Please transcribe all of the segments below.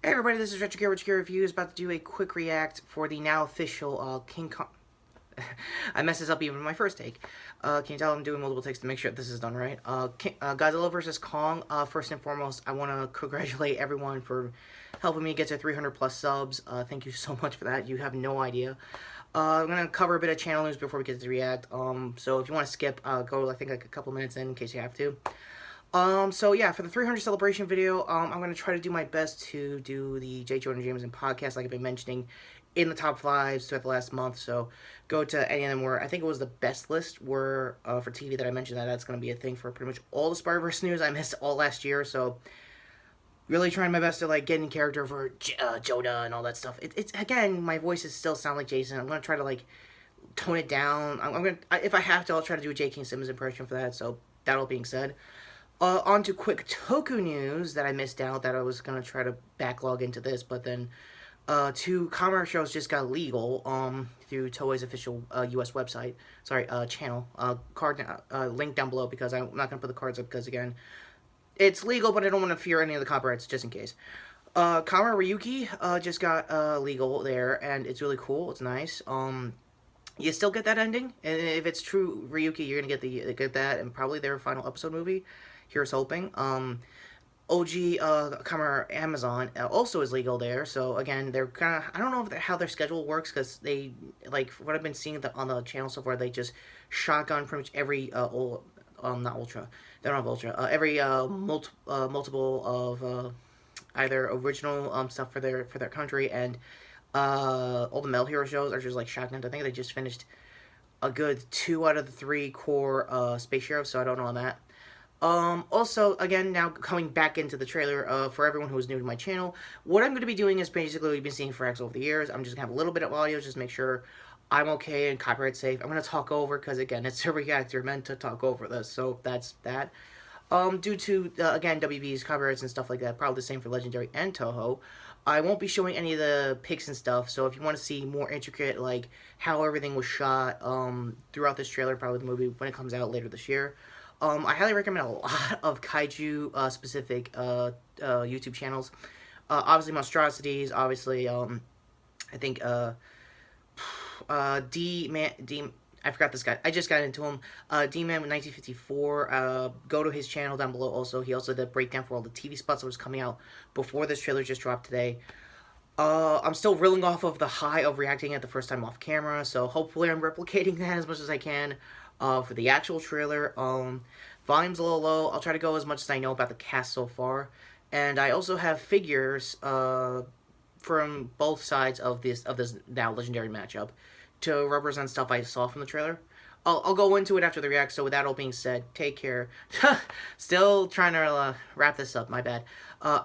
Hey everybody, this is Retrokid Reviews, about to do a quick react for the now official King Kong. I messed this up even in my first take. Can you tell I'm doing multiple takes to make sure this is done right? Godzilla vs. Kong. First and foremost, I want to congratulate everyone for helping me get to 300 plus subs. Thank you so much for that. You have no idea. I'm gonna cover a bit of channel news before we get to the react. So if you want to skip, go I think like a couple minutes in case you have to. So yeah, for the 300 celebration video, I'm going to try to do my best to do the J. Jonah Jameson podcast, like I've been mentioning, in the top 5s throughout the last month, so go to any of them where, I think it was the best list, where, for TV that I mentioned that's going to be a thing for pretty much all the Spider-Verse news I missed all last year, so really trying my best to, like, get in character for Jonah and all that stuff. It's, again, my voices still sound like Jason. I'm going to try to, like, tone it down. I'm going to, if I have to, I'll try to do a J. King Simmons impression for that, so that all being said. On to quick Toku news that I missed out, that I was going to try to backlog into this, but then 2 commerce shows just got legal through Toei's official US website, channel. Link down below, because I'm not going to put the cards up because, again, it's legal, but I don't want to fear any of the copyrights just in case. Kama Ryuki just got legal there, and it's really cool. It's nice. You still get that ending, and if it's true Ryuki, you're gonna get that, and probably their final episode movie. Here's hoping. OG Kamar Amazon also is legal there, so again, they're kind of, I don't know how their schedule works, because they, like, what I've been seeing on the channel so far, they just shotgun pretty much every not Ultra, they don't have Ultra, every multiple of either original stuff for their country, and all the Metal Hero shows are just like shotguns. I think they just finished a good 2 out of the 3 core Space Heroes, so I don't know on that. Also, again, now coming back into the trailer, for everyone who is new to my channel, what I'm going to be doing is basically what we've been seeing for X over the years. I'm just going to have a little bit of audio, just make sure I'm okay and copyright safe. I'm going to talk over, because again, it's a reactor meant to talk over this, so that's that. Due to, again, WB's copyrights and stuff like that, probably the same for Legendary and Toho, I won't be showing any of the pics and stuff, so if you want to see more intricate, like, how everything was shot, throughout this trailer, probably the movie, when it comes out later this year, I highly recommend a lot of kaiju, specific, YouTube channels. Obviously, Monstrosities, obviously, I think, I forgot this guy. I just got into him. D-Man with 1954. Go to his channel down below also. He also did a breakdown for all the TV spots that was coming out before this trailer just dropped today. I'm still reeling off of the high of reacting at the first time off camera, so hopefully I'm replicating that as much as I can for the actual trailer. Volume's a little low. I'll try to go as much as I know about the cast so far. And I also have figures from both sides of this now legendary matchup to represent stuff I saw from the trailer. I'll go into it after the react, so with that all being said, take care. Still trying to wrap this up, my bad.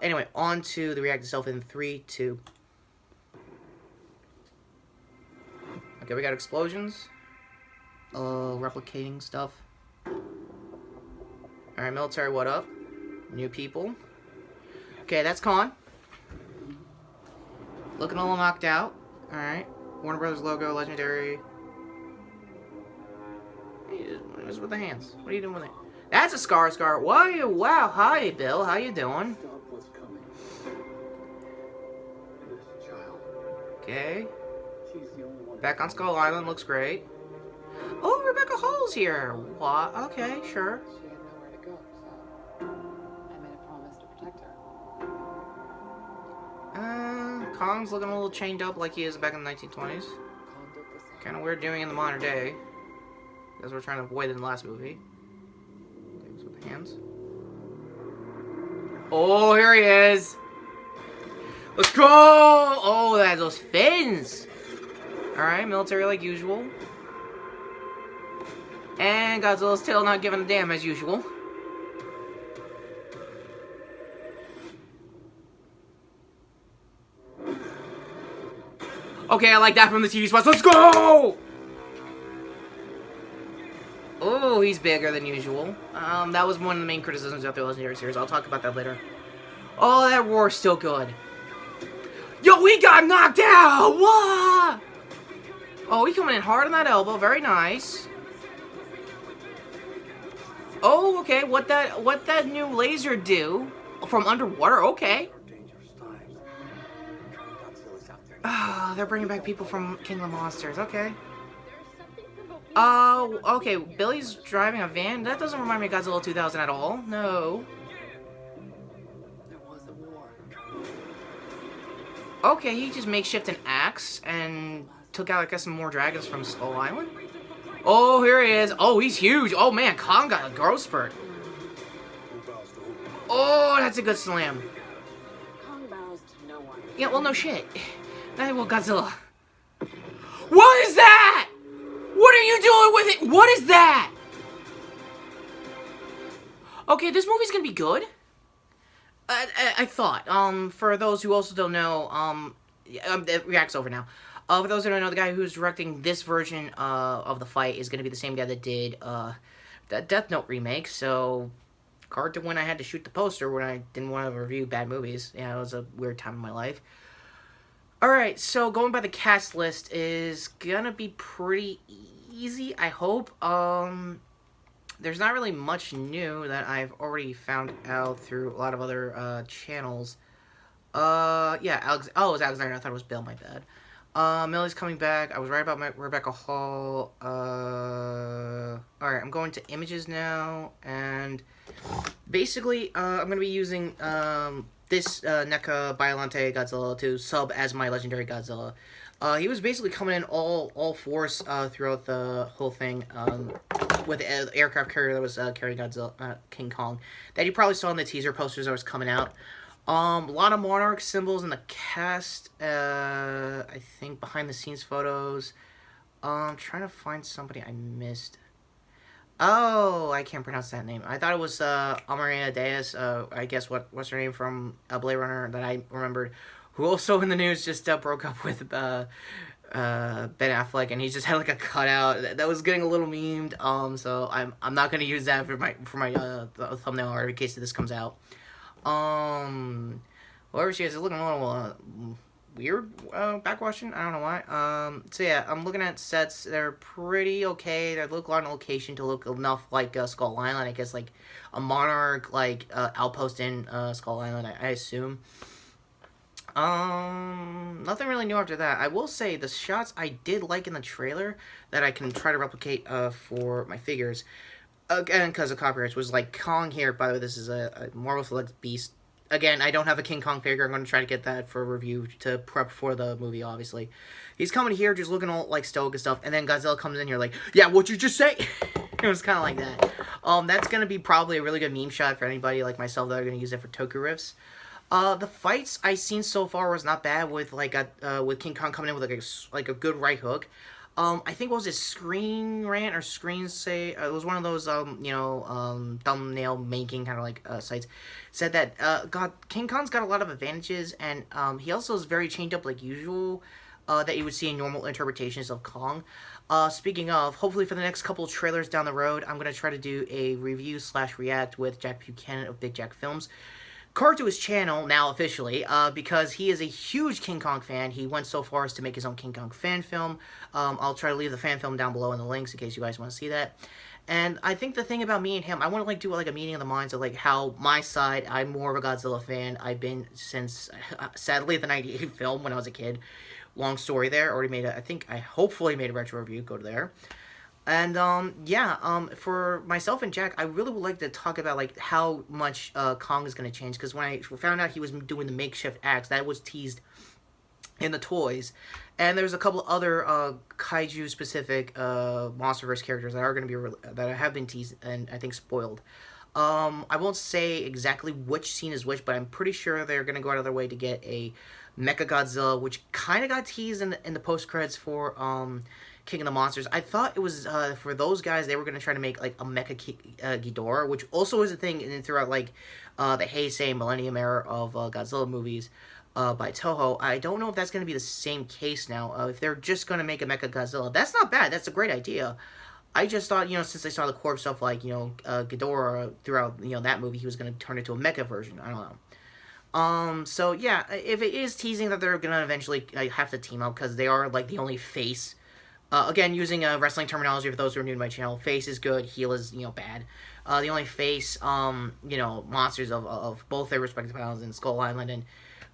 Anyway, on to the react itself in 3, 2. Okay, we got explosions. Replicating stuff. Alright, military, what up? New people. Okay, that's Khan. Looking a little knocked out. Alright. Warner Brothers logo, legendary. What's with the hands? What are you doing with it? That's a Scar. Why? Wow. Hi, Bill. How you doing? Okay. Back on Skull Island. Looks great. Oh, Rebecca Hall's here. What? Okay, sure. She had nowhere to go, so I made a promise to protect her. Kong's looking a little chained up like he is back in the 1920s. Kind of weird doing in the modern day, because we're trying to avoid it in the last movie. Things with the hands. Oh, here he is. Let's go! Oh, that has those fins. All right, military like usual. And Godzilla's still not giving a damn as usual. Okay, I like that from the TV spots. Let's go! Oh, he's bigger than usual. That was one of the main criticisms of the Legendary series. I'll talk about that later. Oh, that roar's still good. Yo, we got knocked out! What? Oh, he coming in hard on that elbow. Very nice. Oh, okay. What that new laser do from underwater? Okay. Ah, they're bringing back people from King of the Monsters. Okay. Oh, okay. Billy's driving a van. That doesn't remind me of Godzilla 2000 at all. No. There was a war. Okay, he just makeshift an axe and took out, I guess, some more dragons from Skull Island. Oh, here he is. Oh, he's huge. Oh, man, Kong got a growth spurt. Oh, that's a good slam. Kong bows to no one. Yeah, well, no shit. Neither will Godzilla. What is that? What are you doing with it? What is that? Okay, this movie's gonna be good. I thought. For those who also don't know, the react's over now. For those who don't know, the guy who's directing this version of the fight is gonna be the same guy that did that Death Note remake. So, hard to when I had to shoot the poster when I didn't want to review bad movies. Yeah, it was a weird time in my life. Alright, so going by the cast list is gonna be pretty easy, I hope. There's not really much new that I've already found out through a lot of other channels. Yeah, it was Alexander. I thought it was Bill, my bad. Millie's coming back. I was right about Rebecca Hall. Alright, I'm going to images now, and basically, I'm gonna be using, this NECA Biollante Godzilla to sub as my legendary Godzilla. He was basically coming in all force throughout the whole thing with the aircraft carrier that was carrying Godzilla, King Kong, that you probably saw in the teaser posters that was coming out. A lot of Monarch symbols in the cast. I think behind the scenes photos. Trying to find somebody I missed. Oh, I can't pronounce that name. I thought it was Amarina Diaz. I guess what's her name from Blade Runner that I remembered, who also in the news just broke up with Ben Affleck, and he just had like a cutout that was getting a little memed. So I'm not gonna use that for my thumbnail art in case this comes out. Whoever she is looking a little weird backwashing. I don't know why. So yeah, I'm looking at sets. They're pretty okay. They look on location to look enough like Skull Island. I guess like a Monarch like outpost in Skull Island. I assume. Nothing really new after that. I will say the shots I did like in the trailer that I can try to replicate for my figures. Again, because of copyrights, was like Kong here. By the way, this is a Marvel Select Beast. Again, I don't have a King Kong figure. I'm going to try to get that for review to prep for the movie, obviously. He's coming here just looking all, like, stoic and stuff, and then Godzilla comes in here like, yeah, what'd you just say? It was kind of like that. That's going to be probably a really good meme shot for anybody like myself that are going to use it for Toku riffs. The fights I seen so far was not bad with, like, with King Kong coming in with, like a good right hook. I think, what was it, Screen Rant or Screen Say? It was one of those, thumbnail making kind of like sites. Said that King Kong's got a lot of advantages, and he also is very chained up like usual. That you would see in normal interpretations of Kong. Speaking of, hopefully for the next couple of trailers down the road, I'm gonna try to do a review/react with Jack Buchanan of Big Jack Films. Card to his channel, now officially, because he is a huge King Kong fan. He went so far as to make his own King Kong fan film. I'll try to leave the fan film down below in the links in case you guys want to see that. And I think the thing about me and him, I want to like do like a meeting of the minds of like how my side, I'm more of a Godzilla fan. I've been since, sadly, the '98 film when I was a kid. Long story there. Already made I hopefully made a retro review. Go to there. And, for myself and Jack, I really would like to talk about, like, how much, Kong is going to change, because when I found out he was doing the makeshift axe, that was teased in the toys, and there's a couple other, kaiju-specific, MonsterVerse characters that are going to be, that have been teased, and I think spoiled. I won't say exactly which scene is which, but I'm pretty sure they're going to go out of their way to get a Mechagodzilla, which kind of got teased in the post-credits for, King of the Monsters. I thought it was, for those guys, they were going to try to make, like, a Mecha Ghidorah, which also is a thing throughout, like, the Heisei Millennium era of Godzilla movies by Toho. I don't know if that's going to be the same case now. If they're just going to make a Mecha Godzilla, that's not bad. That's a great idea. I just thought, since I saw the corpse stuff, like, Ghidorah throughout, that movie, he was going to turn into a mecha version. I don't know. So, yeah, if it is teasing that they're going to eventually have to team up, because they are, like, the only face. Again, using wrestling terminology for those who are new to my channel, face is good, heel is, bad. The only face, monsters of both their respective islands in Skull Island and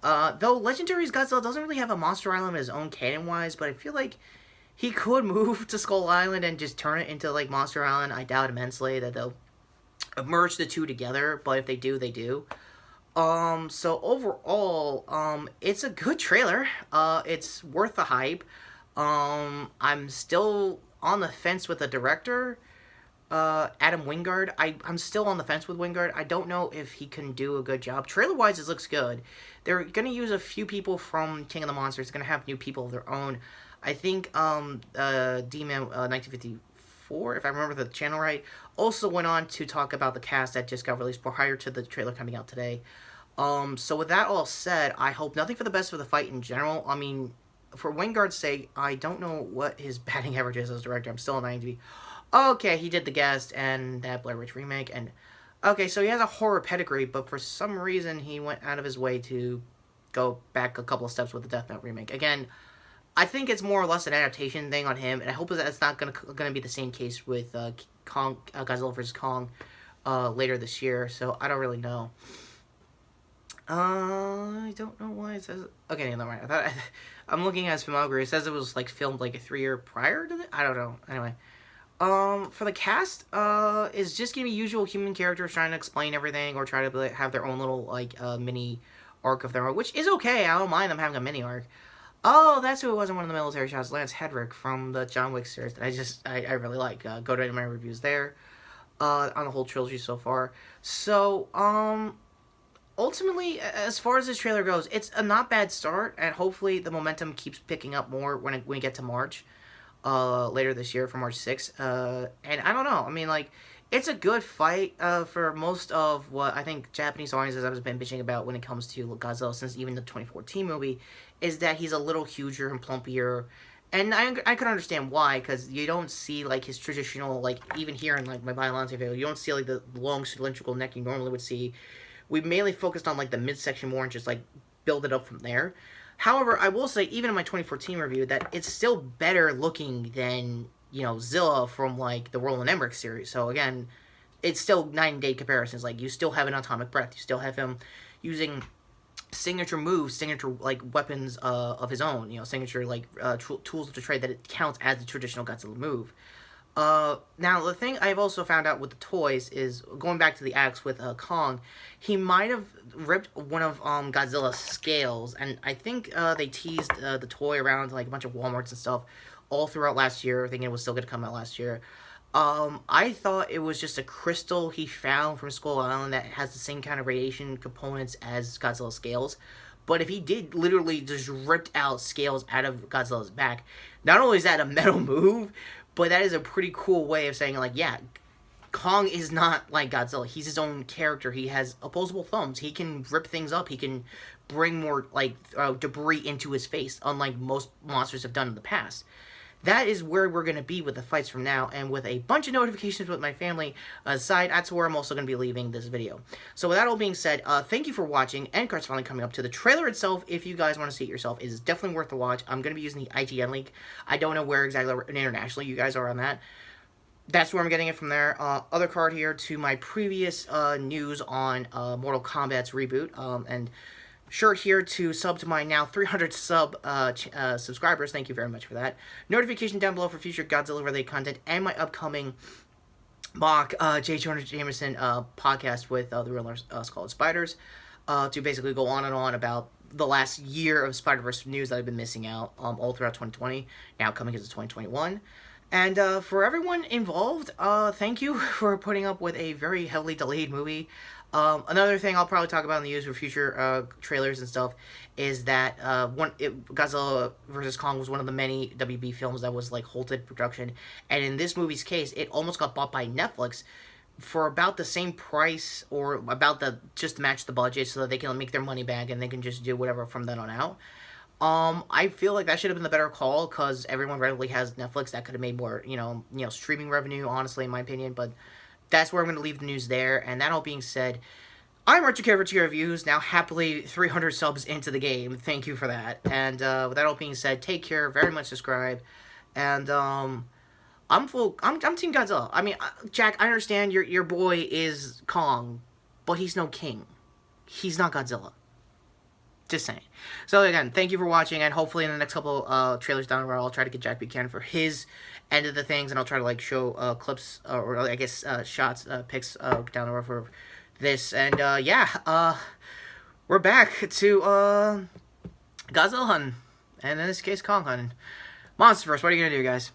Though Legendary's Godzilla doesn't really have a Monster Island of his own canon-wise, but I feel like he could move to Skull Island and just turn it into, like, Monster Island. I doubt immensely that they'll merge the two together, but if they do, they do. So overall, it's a good trailer. It's worth the hype. I'm still on the fence with the director, Adam Wingard. I'm still on the fence with Wingard. I don't know if he can do a good job. Trailer-wise, it looks good. They're going to use a few people from King of the Monsters. It's going to have new people of their own. I think, D-Man, 1954, if I remember the channel right, also went on to talk about the cast that just got released prior to the trailer coming out today. So with that all said, I hope nothing for the best for the fight in general. I mean, for Wingard's sake, I don't know what his batting average is as director. I'm still on IMDb. Okay, he did The Guest and that Blair Witch remake, and okay, so he has a horror pedigree, but for some reason he went out of his way to go back a couple of steps with the Death Note remake. Again, I think it's more or less an adaptation thing on him, and I hope that it's not gonna be the same case with Kong, Godzilla vs. Kong later this year. So I don't really know. I don't know why it says. Okay, never mind. I'm looking at his filmography. It says it was like filmed like a 3 year prior to that. I don't know. Anyway, for the cast, is just gonna be usual human characters trying to explain everything or try to like, have their own little like mini arc of their own, which is okay. I don't mind them having a mini arc. Oh, that's who it was in one of the military shots. Lance Hedrick from the John Wick series that I really like. Go to my reviews there on the whole trilogy so far. So, ultimately, as far as this trailer goes, it's a not bad start, and hopefully the momentum keeps picking up more when we get to March, later this year for March 6th. And I don't know. I mean, like, it's a good fight for most of what I think Japanese audiences have been bitching about when it comes to Godzilla since even the 2014 movie, is that he's a little huger and plumpier. And I could understand why, because you don't see, like, his traditional, like, even here in, like, my Biollante video, you don't see, like, the long cylindrical neck you normally would see. We mainly focused on, like, the midsection more and just, like, build it up from there. However, I will say, even in my 2014 review, that it's still better looking than, you know, Zilla from, like, the Roland Emmerich series. So, again, it's still night and day comparisons. Like, you still have an atomic breath. You still have him using signature moves, signature, like, weapons of his own. You know, signature, like, tools of the trade that it counts as the traditional Godzilla move. Now, the thing I've also found out with the toys is, going back to the axe with Kong, he might have ripped one of Godzilla's scales, and I think they teased the toy around like a bunch of Walmarts and stuff all throughout last year, thinking it was still going to come out last year. I thought it was just a crystal he found from Skull Island that has the same kind of radiation components as Godzilla's scales. But if he did literally just ripped out scales out of Godzilla's back, not only is that a metal move, but that is a pretty cool way of saying, like, yeah, Kong is not like Godzilla. He's his own character. He has opposable thumbs. He can rip things up. He can bring more, like, debris into his face, unlike most monsters have done in the past. That is where we're going to be with the fights from now, and with a bunch of notifications with my family aside, that's where I'm also going to be leaving this video. So with that all being said, thank you for watching. End card's finally coming up to the trailer itself. If you guys want to see it yourself, it is definitely worth the watch. I'm going to be using the IGN link. I don't know where exactly internationally you guys are on that. That's where I'm getting it from there. Other card here to my previous news on Mortal Kombat's reboot, and shirt here to sub to my now 300 subscribers. Thank you very much for that. Notification down below for future Godzilla-related content and my upcoming mock J. Jonah Jameson podcast with the Real Skull and Spiders to basically go on and on about the last year of Spider-Verse news that I've been missing out all throughout 2020, now coming into 2021. And for everyone involved, thank you for putting up with a very heavily delayed movie. Another thing I'll probably talk about in the news for future trailers and stuff is that Godzilla vs. Kong was one of the many WB films that was like halted production, and in this movie's case, it almost got bought by Netflix for about the same price, or about just to match the budget, so that they can make their money back and they can just do whatever from then on out. I feel like that should have been the better call, because everyone readily has Netflix. That could have made more, streaming revenue, honestly, in my opinion, but that's where I'm going to leave the news there. And that all being said, I'm Retrokid for Reviews, now happily 300 subs into the game. Thank you for that. And with that all being said, take care, very much subscribe. And I'm Team Godzilla. I mean, Jack, I understand your boy is Kong, but he's no king. He's not Godzilla. Just saying. So again, thank you for watching, and hopefully in the next couple trailers down the road, I'll try to get Jack Buchanan for his end of the things, and I'll try to like show clips or I guess shots, pics down the road for this. And yeah, we're back to Godzilla hunting, and in this case, Kong hunting. Monster first. What are you gonna do, guys?